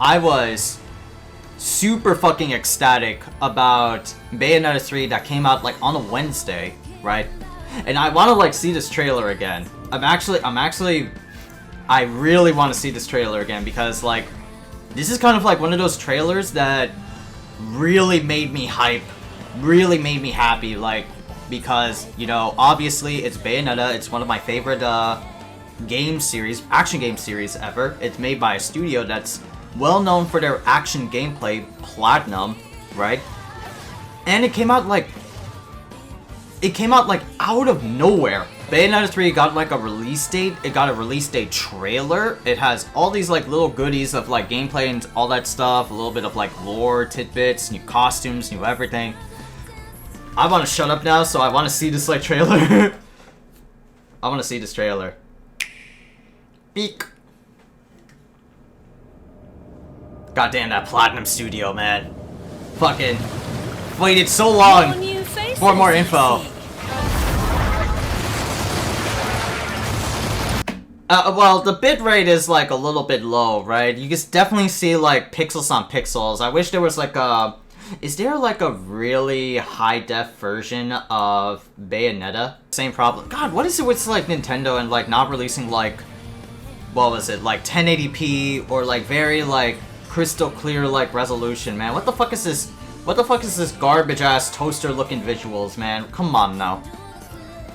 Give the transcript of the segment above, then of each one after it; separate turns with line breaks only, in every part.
I was super fucking ecstatic about Bayonetta 3 that came out like on a Wednesday, right? And I want to like see this trailer again. I really want to see this trailer again because like this is kind of like one of those trailers that really made me hype, really made me happy, like because, you know, obviously it's Bayonetta, it's one of my favorite action game series ever. It's made by a studio that's well known for their action gameplay, Platinum, right? And it came out like out of nowhere. Bayonetta 3 got like a release date. It got a release date trailer. It has all these like little goodies of like gameplay and all that stuff. A little bit of like lore tidbits, new costumes, new everything. I want to shut up now, so I want to see this like trailer. I want to see this trailer. Eek. Goddamn that Platinum Studio, man. Fucking waited so long for more info. Well, the bitrate is like a little bit low, right? You can definitely see like pixels on pixels. I wish there was like a... Is there like a really high-def version of Bayonetta? Same problem. God, what is it with like Nintendo and like not releasing like... What was it? Like 1080p or like very like crystal clear like resolution, man. What the fuck is this? What the fuck is this garbage ass toaster looking visuals, man? Come on now.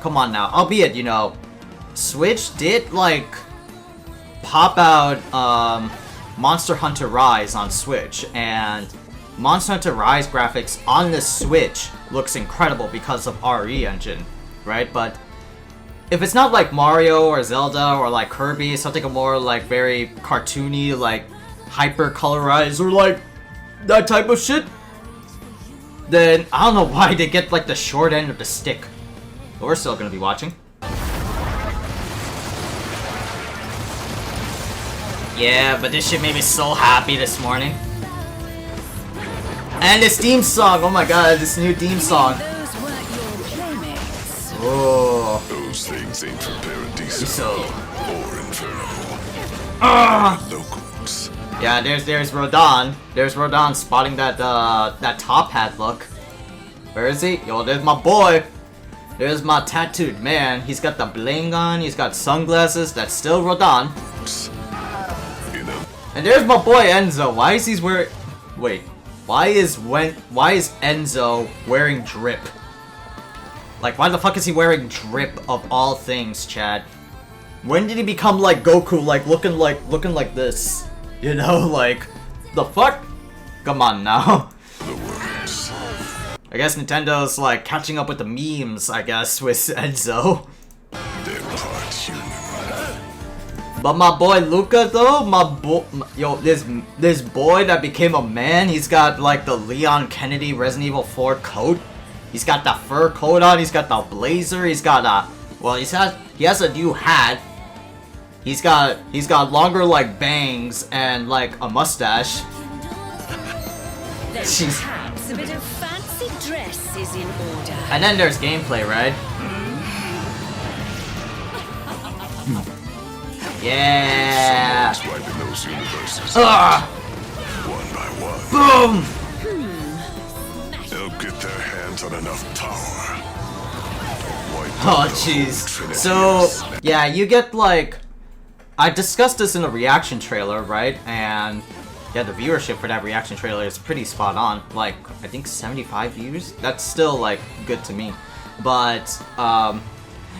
Come on now. Albeit, you know, Switch did like pop out Monster Hunter Rise on Switch, and Monster Hunter Rise graphics on the Switch looks incredible because of RE engine, right? But if it's not like Mario or Zelda or like Kirby, something more like very cartoony, like hyper colorized or like that type of shit, then I don't know why they get like the short end of the stick. But we're still gonna be watching. Yeah, but this shit made me so happy this morning. And this theme song, oh my god, this new theme song. Oh.
Those things ain't from Paradise
So.
or Inferno. Locals.
Yeah, there's Rodon. There's Rodon spotting that that top hat look. Where is he? Yo, there's my boy. There's my tattooed man. He's got the bling on. He's got sunglasses. That's still Rodon. And there's my boy Enzo. Why is he wearing? Wait. Why is Enzo wearing drip? Like, why the fuck is he wearing drip of all things, Chad? When did he become like Goku, like looking like this? You know, like the fuck? Come on now. I guess Nintendo's like catching up with the memes, I guess, with Enzo.
They're part human.
But my boy Luca though, yo, this boy that became a man, he's got like the Leon Kennedy Resident Evil 4 coat. He's got the fur coat on, he's got the blazer, he's got a, well, he has a new hat. He's got longer like bangs and like a mustache. Jeez.
Perhaps a bit of fancy dress is in order.
And then there's gameplay, right? Yeah.
Swiping those universes. One by one.
Boom.
They'll get their hands on enough power.
Oh jeez. So yeah, you get like, I discussed this in a reaction trailer, right? And yeah, the viewership for that reaction trailer is pretty spot on. Like, I think 75 views. That's still like good to me. But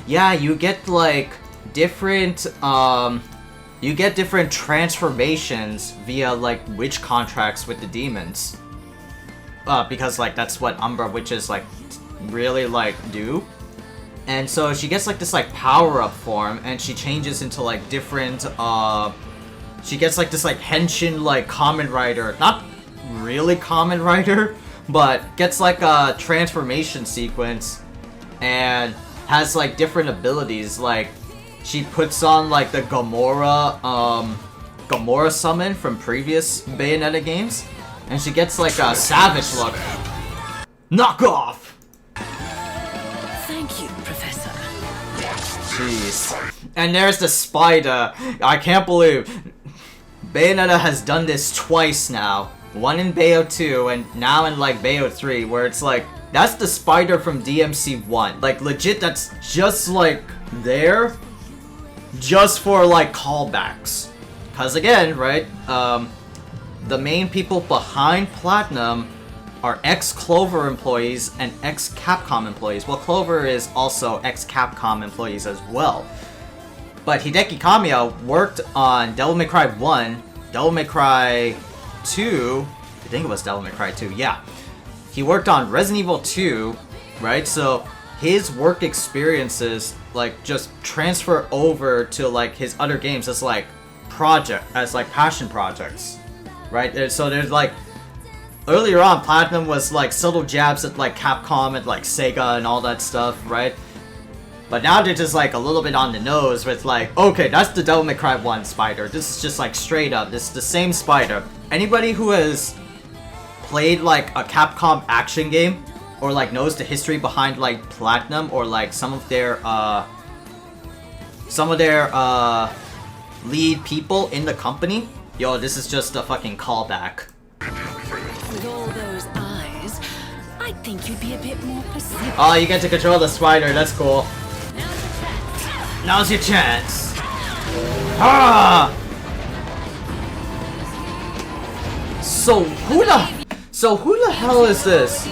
yeah, you get like different transformations via like witch contracts with the demons. Because like that's what Umbra witches like really like do. And so she gets like this like power-up form, and she changes into like different she gets like this like henshin like Kamen Rider, not really Kamen Rider, but gets like a transformation sequence and has like different abilities. Like she puts on like the Gamora summon from previous Bayonetta games, and she gets like a savage look. Knock off!
Thank you, Professor.
Jeez. And there's the spider. I can't believe Bayonetta has done this twice now. One in Bayo 2 and now in like Bayo 3, where it's like, that's the spider from DMC 1. Like legit, that's just like there, just for like callbacks. Cause again, right, the main people behind Platinum are ex-Clover employees and ex-Capcom employees. Well, Clover is also ex-Capcom employees as well. But Hideki Kamiya worked on Devil May Cry 1, Devil May Cry 2, I think it was Devil May Cry 2, yeah. He worked on Resident Evil 2, right? So his work experiences like just transfer over to like his other games as like passion projects, right? So there's like, earlier on, Platinum was like subtle jabs at like Capcom and like Sega and all that stuff, right? But now they're just like a little bit on the nose with like, okay, that's the Devil May Cry 1 spider. This is just like straight up, this is the same spider. Anybody who has played like a Capcom action game or like knows the history behind like Platinum or like some of their lead people in the company, yo, this is just a fucking callback.
With all those eyes, I think you'd be a bit more perceptive.
Oh, you get to control the spider, that's cool. Now's your chance. Ah! So who the hell is this?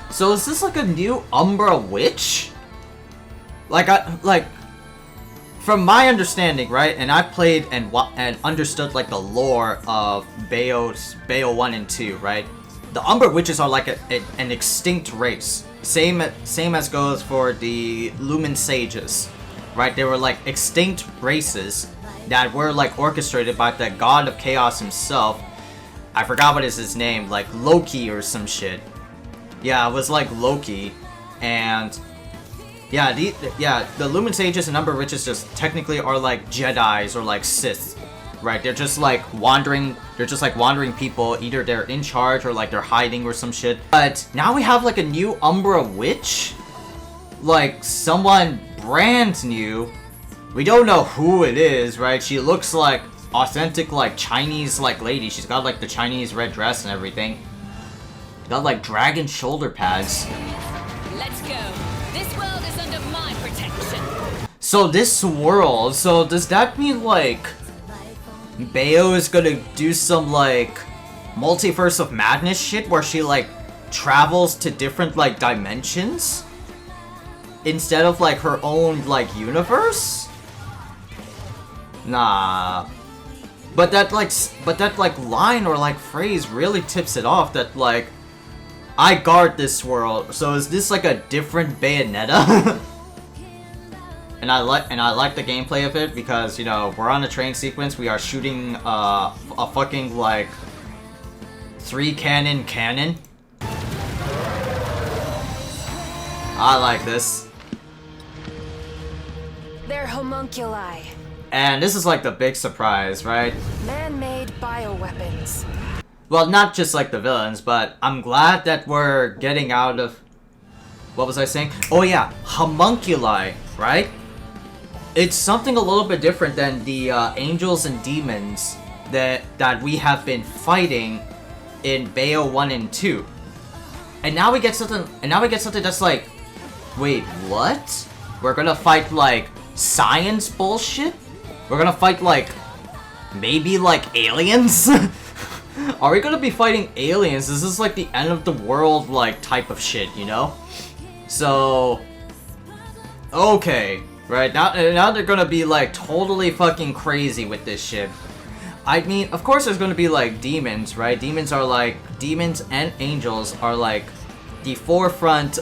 So is this like a new Umbra Witch? Like from my understanding, right? And I've played and understood like the lore of Bayo 1 and 2, right? The Umbra Witches are like an extinct race. Same as goes for the Lumen Sages, right? They were like extinct races that were like orchestrated by the god of chaos himself. I forgot what is his name, like Loki or some shit. Yeah, it was like Loki, and yeah, the Lumen Sages and Umbra Witches just technically are like Jedis or like Sith, right? They're just like wandering people. Either they're in charge or like they're hiding or some shit. But now we have like a new Umbra Witch, like someone brand new. We don't know who it is, right? She looks like authentic like Chinese like lady. She's got like the Chinese red dress and everything. She's got like dragon shoulder pads.
Let's go. This world is under my protection.
So this world, so does that mean like Bayo is gonna do some like multiverse of madness shit where she like travels to different like dimensions instead of like her own like universe? Nah. But that like line or like phrase really tips it off that like I guard this world. So is this like a different Bayonetta? and I like the gameplay of it because, you know, we're on a train sequence. We are shooting a fucking like 3 cannon. I like this.
They're homunculi.
And this is like the big surprise, right?
Man-made bioweapons.
Well, not just like the villains, but I'm glad that we're getting out of... What was I saying? Oh yeah, homunculi, right? It's something a little bit different than the angels and demons that we have been fighting in Bayo 1 and 2. And now we get something that's like, wait, what? We're gonna fight like science bullshit? We're gonna fight like maybe like aliens? Are we gonna be fighting aliens? This is like the end of the world like type of shit, you know? So okay, right, now they're gonna be like totally fucking crazy with this shit. I mean, of course there's gonna be like demons, right? Demons and angels are like the forefront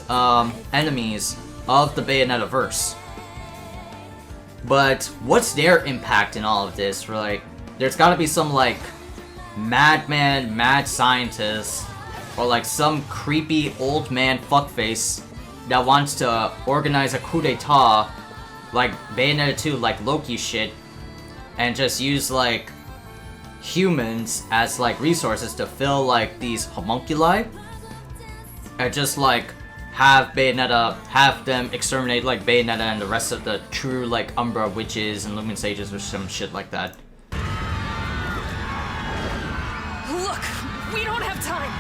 enemies of the Bayonetta verse. But what's their impact in all of this, right? There's gotta be some like madman, mad scientist, or like some creepy old man fuckface that wants to organize a coup d'etat like Bayonetta 2, like Loki shit, and just use like humans as like resources to fill like these homunculi, and just like have them exterminate like Bayonetta and the rest of the true like Umbra Witches and Lumen Sages or some shit like that.
Look, we don't have time.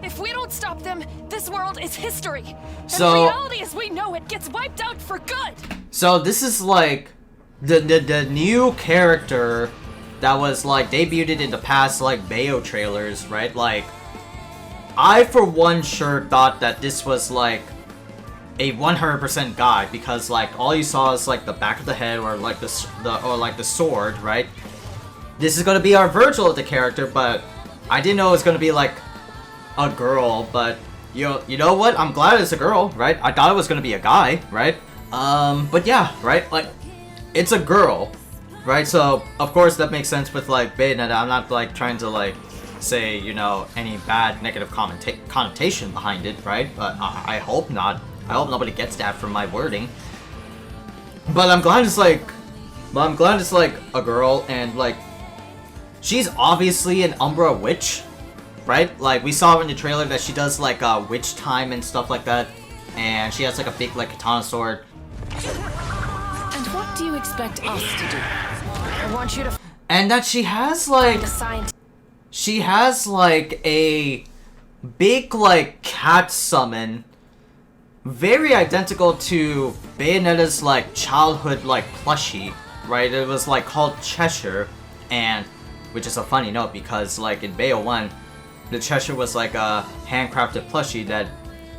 If we don't stop them, this world is history.
So-
And reality as we know it gets wiped out for good.
So this is like the new character that was like debuted in the past like Bayo trailers, right? Like I for one sure thought that this was like a 100% guy because like all you saw is like the back of the head or like the sword, right? This is gonna be our Virgil of the character, but I didn't know it was gonna be like a girl. But you know what? I'm glad it's a girl, right? I thought it was gonna be a guy, right? But yeah, right? Like it's a girl, right? So of course that makes sense with like Bayonetta. I'm not like trying to like say, you know, any bad negative connotation behind it, right? But I hope not. I hope nobody gets that from my wording. But I'm glad it's like a girl, and like she's obviously an Umbra witch, right? Like we saw in the trailer that she does like witch time and stuff like that, and she has like a big like katana sword.
And what do you expect us to do?
I want you to
And that she has like
find a scientist.
she has like a big like cat summon, very identical to Bayonetta's like childhood like plushie, right? It was like called Cheshire, and which is a funny note because like in Bayo 1, the Cheshire was like a handcrafted plushie that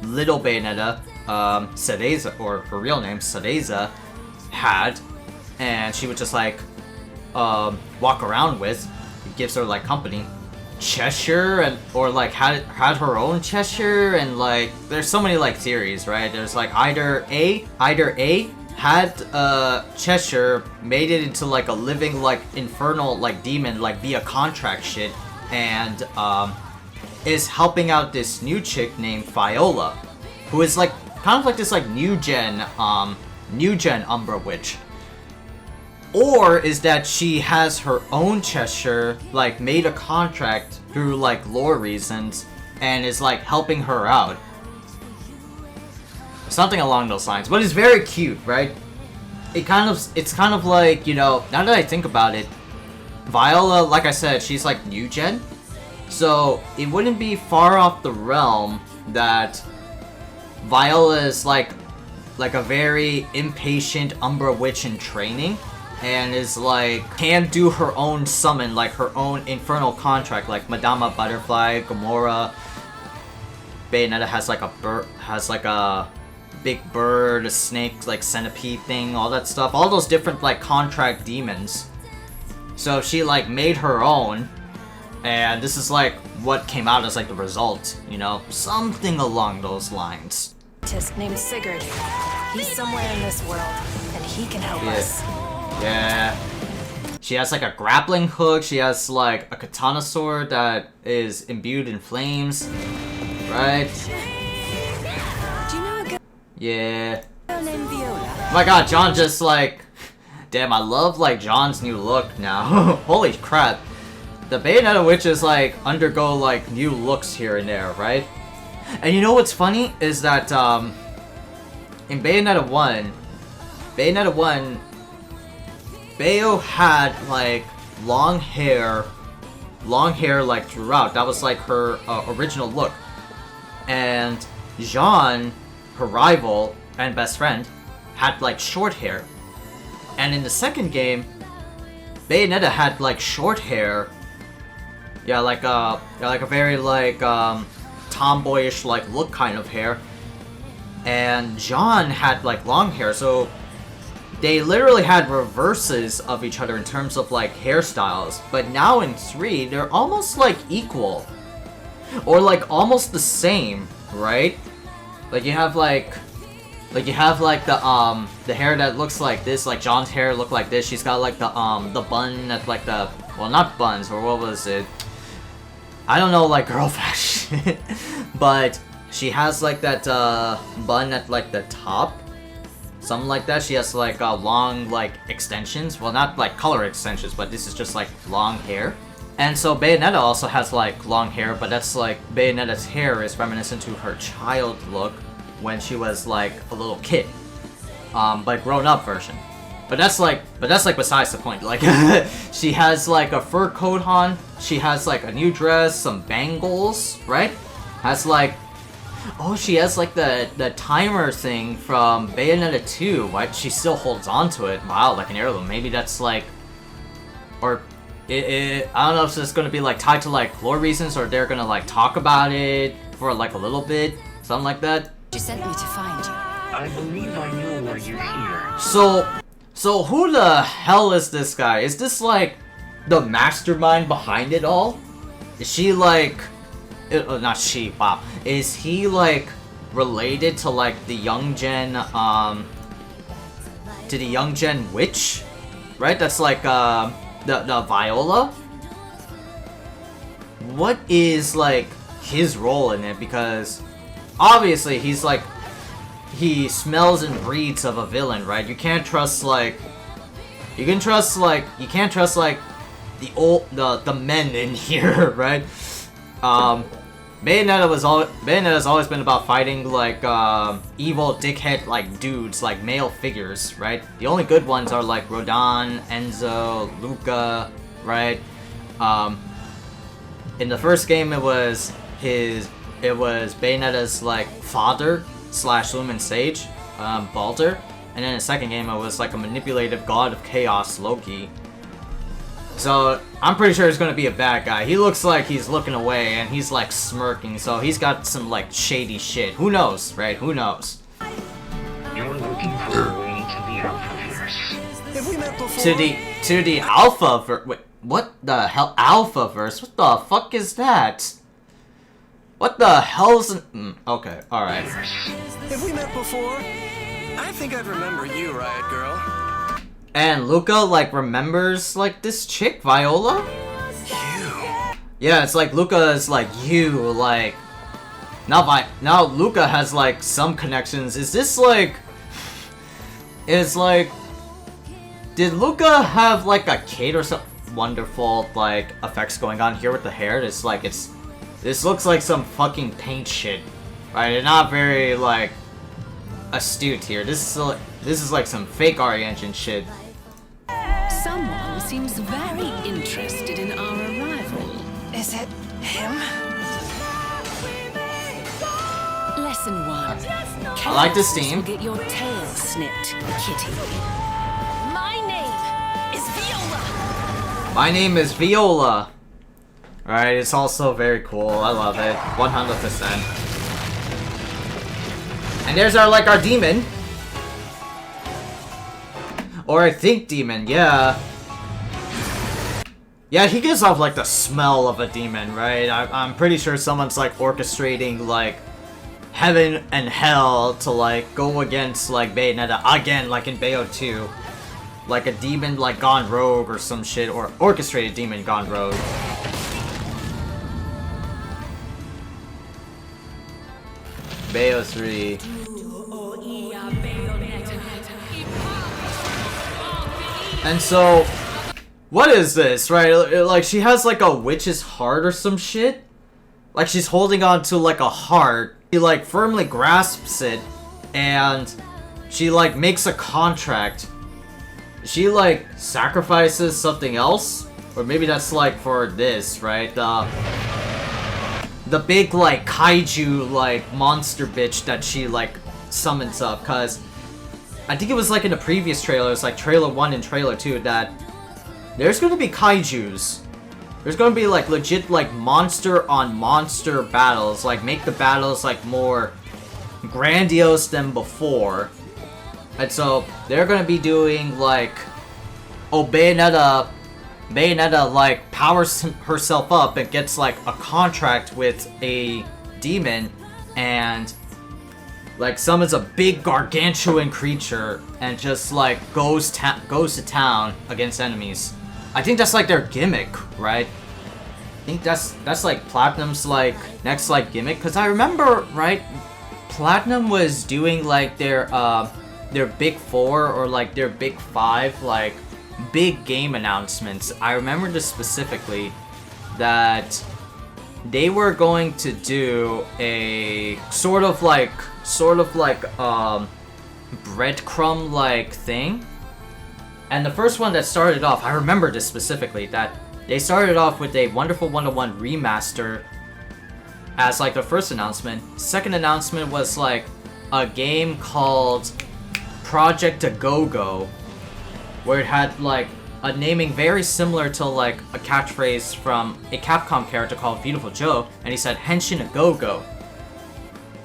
little Bayonetta, Sadeza, or her real name Sadeza, had, and she would just like walk around with. It gives her like company. Cheshire and or like had her own Cheshire, and like there's so many like theories, right? There's like either A had Cheshire, made it into like a living like infernal like demon like via contract shit, and is helping out this new chick named Viola, who is like kind of like this like new gen Umbra witch. Or is that she has her own Cheshire, like made a contract through like lore reasons, and is like helping her out. Something along those lines. But it's very cute, right? It's kind of like, you know, now that I think about it, Viola, like I said, she's like new gen. So it wouldn't be far off the realm that Viola is like a very impatient Umbra witch in training, and is like can do her own summon, like her own infernal contract, like Madama Butterfly, Gamora. Bayonetta has like a big bird, a snake, like centipede thing, all that stuff, all those different like contract demons. So she like made her own, and this is like what came out as like the result, you know, something along those lines.
Named Sigurd. He's somewhere in this world, and he can help us.
Yeah. She has like a grappling hook, she has like a katana sword that is imbued in flames, right?
Do you know a girl
Yeah.
named Viola?
Oh my god, John just like... Damn, I love like John's new look now. Holy crap. The Bayonetta witches like undergo like new looks here and there, right? And you know what's funny is that in Bayonetta 1, Bayo had like long hair like throughout. That was like her original look. And Jean, her rival and best friend, had like short hair. And in the second game, Bayonetta had like short hair. Yeah, like a very like tomboyish like look kind of hair. And Jean had like long hair, so they literally had reverses of each other in terms of like hairstyles. But now in 3, they're almost like equal, or like almost the same, right? Like you have like the hair that looks like this, like John's hair look like this. She's got like the bun at like the, well, not buns, or what was it? I don't know, like girl fashion, but she has like that bun at like the top. Something like that. She has like long like extensions. Well, not like color extensions, but this is just like long hair. And so Bayonetta also has like long hair, but that's like Bayonetta's hair is reminiscent to her child look when she was like a little kid, but grown up version. But that's like besides the point. Like, she has like a fur coat on. She has like a new dress, some bangles, right? Has like, oh, she has like the timer thing from Bayonetta 2. Right? She still holds on to it. Wow, like an heirloom. Maybe that's like, or I don't know if it's gonna be like tied to like lore reasons, or they're gonna like talk about it for like a little bit, something like that.
You sent me to find you.
I believe I know why you're here.
So who the hell is this guy? Is this like the mastermind behind it all? Is she like, not she, wow. Is he like related to like the young gen, to the young gen witch? Right? That's like, the Viola? What is like his role in it? Because obviously he's like, he smells and breathes of a villain, right? You can't trust like, you can't trust like the men in here, right? Bayonetta's always been about fighting like evil dickhead like dudes, like male figures, right? The only good ones are like Rodan, Enzo, Luca, right? In the first game it was Bayonetta's like father / Lumen Sage, Baldur, and then in the second game it was like a manipulative god of chaos, Loki. So I'm pretty sure he's gonna be a bad guy. He looks like he's looking away and he's like smirking, so he's got some like shady shit. Who knows, right? Who knows?
You're looking for a way to the Alphaverse.
Have we met before?
To the Alphaverse. Wait, what the hell? Alphaverse? What the fuck is that? What the hell's okay, alright.
Have we met before? I think I'd remember you, Riot Girl.
And Luca, like, remembers, like, this chick, Viola?
You.
Yeah, it's like Luca is like, you, like... Now Luca has, like, some connections. Is this, like... Is, like... Did Luca have, like, a kid or some wonderful, like, effects going on here with the hair? It's like, this looks like some fucking paint shit. Right? It's not very, like... astute here. This is like some fake RE Engine shit.
Someone seems very interested in our arrival.
Is it him?
Lesson 1.
I like this theme.
Get your tail snipped, kitty.
My name is Viola.
My name is Viola. Alright, it's also very cool. I love it. 100%. And there's our demon. Or I think demon, yeah. Yeah, he gives off like the smell of a demon, right? I'm pretty sure someone's like orchestrating like heaven and hell to like go against like Bayonetta again, like in Bayo 2. Like a demon like gone rogue or some shit, or orchestrated demon gone rogue. Bayo 3. And so, what is this, right? Like, she has like a witch's heart or some shit? Like, she's holding on to like a heart. She like firmly grasps it, and she like makes a contract. She like sacrifices something else? Or maybe that's like for this, right? The big like kaiju like monster bitch that she like summons up, cause I think it was like in the previous trailers, like trailer 1 and trailer 2, that there's gonna be kaijus. There's gonna be like legit like monster on monster battles, like make the battles like more grandiose than before. And so they're gonna be doing like, oh, Bayonetta like powers herself up and gets like a contract with a demon and like summons a big gargantuan creature and just like goes to town against enemies. I think that's like their gimmick, right? I think that's like Platinum's like next like gimmick, because I remember, right, Platinum was doing like their big 4 or like their big 5 like big game announcements. I remember this specifically, that they were going to do a sort of like breadcrumb like thing And the first one that started off, I remember this specifically, that they started off with a Wonderful 101 remaster as like the first announcement. Second announcement was like a game called Project A Go-Go, where it had like a naming very similar to like a catchphrase from a Capcom character called Beautiful Joe, and he said Henshin A Go-Go.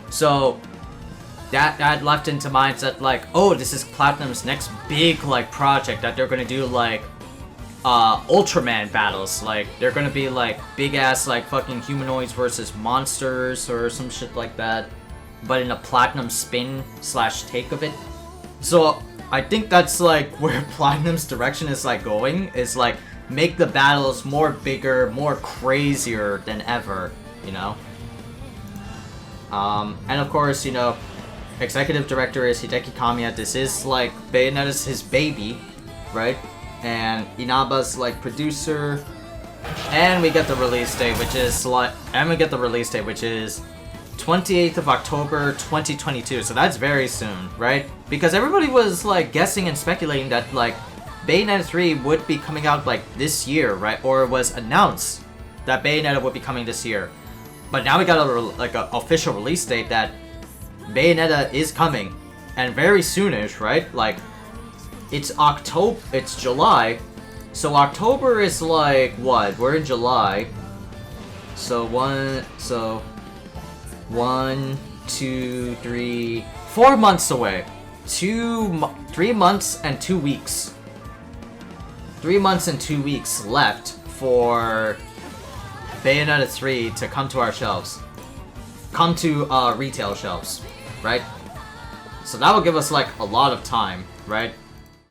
So that left into minds that like, oh, this is Platinum's next big like project that they're gonna do like Ultraman battles. Like they're gonna be like big ass like fucking humanoids versus monsters or some shit like that, but in a Platinum spin / take of it. So I think that's like where Platinum's direction is like going, is like make the battles more bigger, more crazier than ever, you know. And of course, you know, executive director is Hideki Kamiya. This is like Bayonetta's his baby, right? And Inaba's like producer. And we get the release date, which is 28th of October 2022. So that's very soon, right? Because everybody was like guessing and speculating that like Bayonetta 3 would be coming out like this year, right? Or it was announced that Bayonetta would be coming this year. But now we got an official release date that Bayonetta is coming, and very soonish, right? Like, it's July, so October is like, what? We're in July, so 1, 2, 3, 4 months away. 3 months and 2 weeks. 3 months and 2 weeks left for Bayonetta 3 to come to our shelves. Come to retail shelves, right? So that will give us like a lot of time, right?